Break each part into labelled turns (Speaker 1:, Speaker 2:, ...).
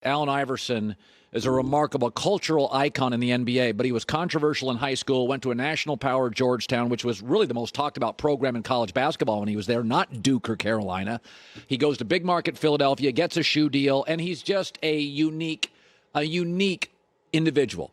Speaker 1: Allen Iverson is a remarkable cultural icon in the NBA, but he was controversial in high school, went to a national power, Georgetown, which was really the most talked about program in college basketball when he was there, not Duke or Carolina. He goes to big market Philadelphia, gets a shoe deal, and he's just a unique individual.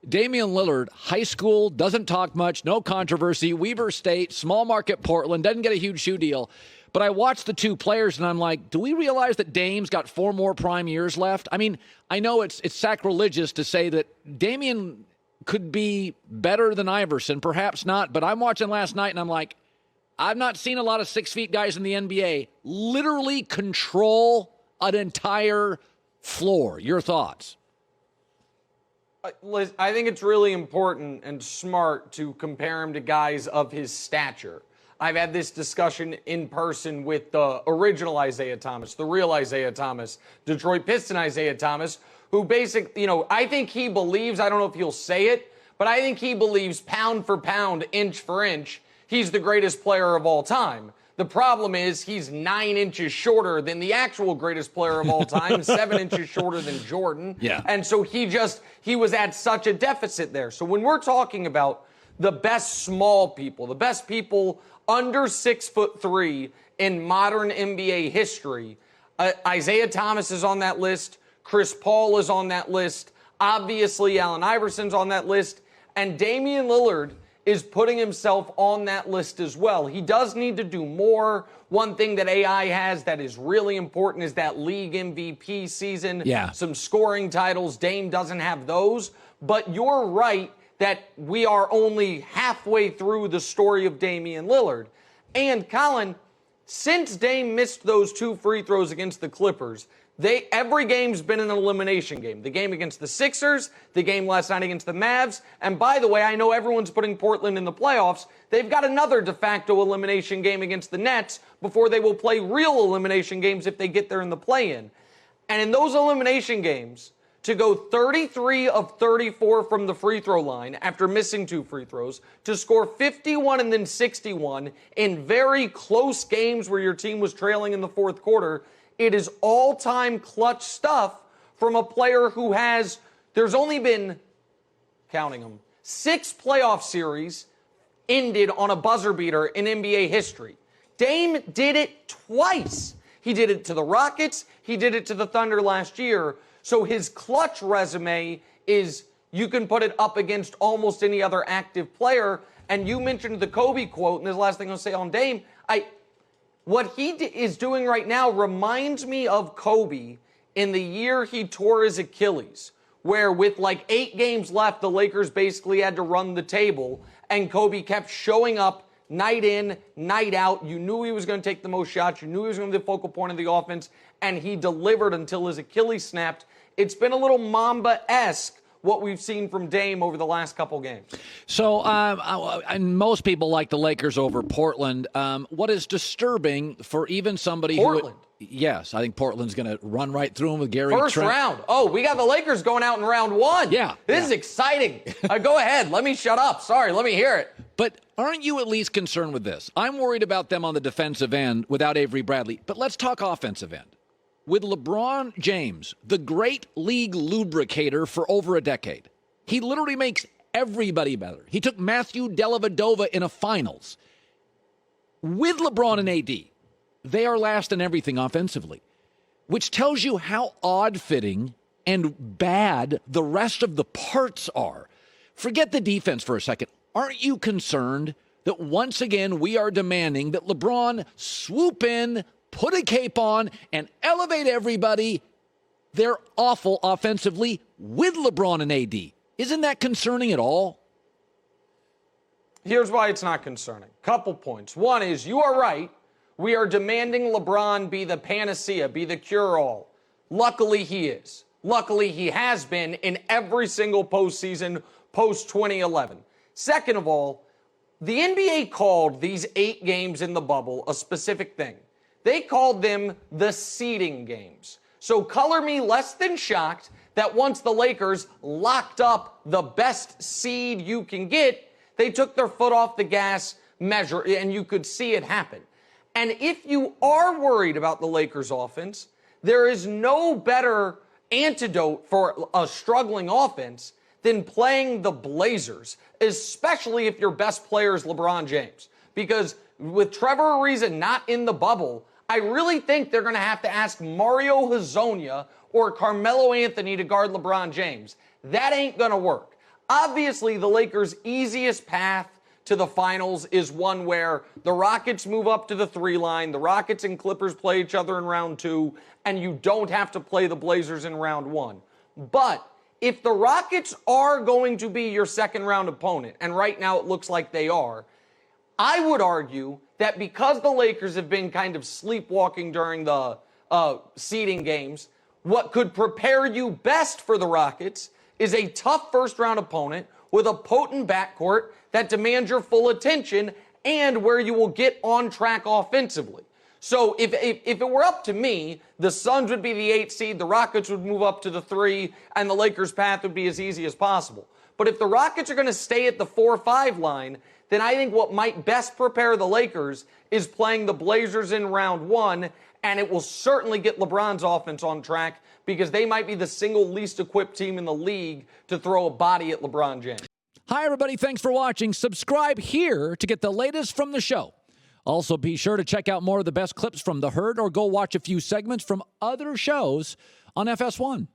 Speaker 1: Damian Lillard, high school, doesn't talk much, no controversy. Weber State, small market Portland, doesn't get a huge shoe deal. But I watched the two players, and I'm like, do we realize that Dame's got 4 more prime years left? I mean, I know it's sacrilegious to say that Damian could be better than Iverson, perhaps not. But I'm watching last night, and I'm like, I've not seen a lot of 6 feet guys in the NBA literally control an entire floor. Your thoughts?
Speaker 2: I think it's really important and smart to compare him to guys of his stature. I've had this discussion in person with the original Isaiah Thomas, the real Isaiah Thomas, Detroit Piston Isaiah Thomas, who basically, I think he believes, I don't know if he'll say it, but I think he believes pound for pound, inch for inch, he's the greatest player of all time. The problem is he's 9 inches shorter than the actual greatest player of all time, 7 inches shorter than Jordan.
Speaker 1: Yeah.
Speaker 2: And so he was at such a deficit there. So when we're talking about the best small people, the best people under 6'3" in modern NBA history, Isaiah Thomas is on that list. Chris Paul is on that list. Obviously, Allen Iverson's on that list. And Damian Lillard is putting himself on that list as well. He does need to do more. One thing that AI has that is really important is that league MVP season.
Speaker 1: Yeah.
Speaker 2: Some scoring titles. Dame doesn't have those. But you're right that we are only halfway through the story of Damian Lillard. And Colin, since Dame missed those 2 free throws against the Clippers, every game's been an elimination game. The game against the Sixers, the game last night against the Mavs, and by the way, I know everyone's putting Portland in the playoffs. They've got another de facto elimination game against the Nets before they will play real elimination games if they get there in the play-in. And in those elimination games, to go 33 of 34 from the free throw line after missing 2 free throws, to score 51 and then 61 in very close games where your team was trailing in the fourth quarter, it is all-time clutch stuff from a player who there's only been, counting them, 6 playoff series ended on a buzzer beater in NBA history. Dame did it twice. He did it to the Rockets. He did it to the Thunder last year. So his clutch resume is, you can put it up against almost any other active player. And you mentioned the Kobe quote, and this is the last thing I'll say on Dame. What he is doing right now reminds me of Kobe in the year he tore his Achilles, where with like 8 games left, the Lakers basically had to run the table, and Kobe kept showing up night in, night out. You knew he was going to take the most shots. You knew he was going to be the focal point of the offense, and he delivered until his Achilles snapped. It's been a little Mamba-esque what we've seen from Dame over the last couple games.
Speaker 1: So, and most people like the Lakers over Portland. What is disturbing for even somebody
Speaker 2: Portland?
Speaker 1: Yes, I think Portland's going to run right through them with Gary
Speaker 2: First
Speaker 1: Trent.
Speaker 2: round. Oh, we got the Lakers going out in round 1.
Speaker 1: Yeah.
Speaker 2: This is exciting. Go ahead. Let me shut up. Sorry, let me hear it.
Speaker 1: But aren't you at least concerned with this? I'm worried about them on the defensive end without Avery Bradley. But let's talk offensive end. With LeBron James, the great league lubricator for over a decade, he literally makes everybody better. He took Matthew Dellavedova in a finals. With LeBron and AD, they are last in everything offensively, which tells you how odd-fitting and bad the rest of the parts are. Forget the defense for a second. Aren't you concerned that once again we are demanding that LeBron swoop in, put a cape on, and elevate everybody? They're awful offensively with LeBron and AD. Isn't that concerning at all?
Speaker 2: Here's why it's not concerning. Couple points. One is, you are right. We are demanding LeBron be the panacea, be the cure-all. Luckily, he is. Luckily, he has been in every single postseason post-2011. Second of all, the NBA called these 8 games in the bubble a specific thing. They called them the seeding games. So color me less than shocked that once the Lakers locked up the best seed you can get, they took their foot off the gas measure, and you could see it happen. And if you are worried about the Lakers' offense, there is no better antidote for a struggling offense than playing the Blazers, especially if your best player is LeBron James. Because with Trevor Ariza not in the bubble, I really think they're going to have to ask Mario Hezonja or Carmelo Anthony to guard LeBron James. That ain't going to work. Obviously, the Lakers' easiest path to the finals is one where the Rockets move up to the 3 line, the Rockets and Clippers play each other in round 2, and you don't have to play the Blazers in round 1. But if the Rockets are going to be your second round opponent, and right now it looks like they are, I would argue that because the Lakers have been kind of sleepwalking during the seeding games, what could prepare you best for the Rockets is a tough first-round opponent with a potent backcourt that demands your full attention and where you will get on track offensively. So if it were up to me, the Suns would be the 8th seed, the Rockets would move up to the 3, and the Lakers' path would be as easy as possible. But if the Rockets are going to stay at the 4-5 line, then I think what might best prepare the Lakers is playing the Blazers in round 1, and it will certainly get LeBron's offense on track because they might be the single least equipped team in the league to throw a body at LeBron James.
Speaker 1: Hi, everybody. Thanks for watching. Subscribe here to get the latest from the show. Also, be sure to check out more of the best clips from The Herd or go watch a few segments from other shows on FS1.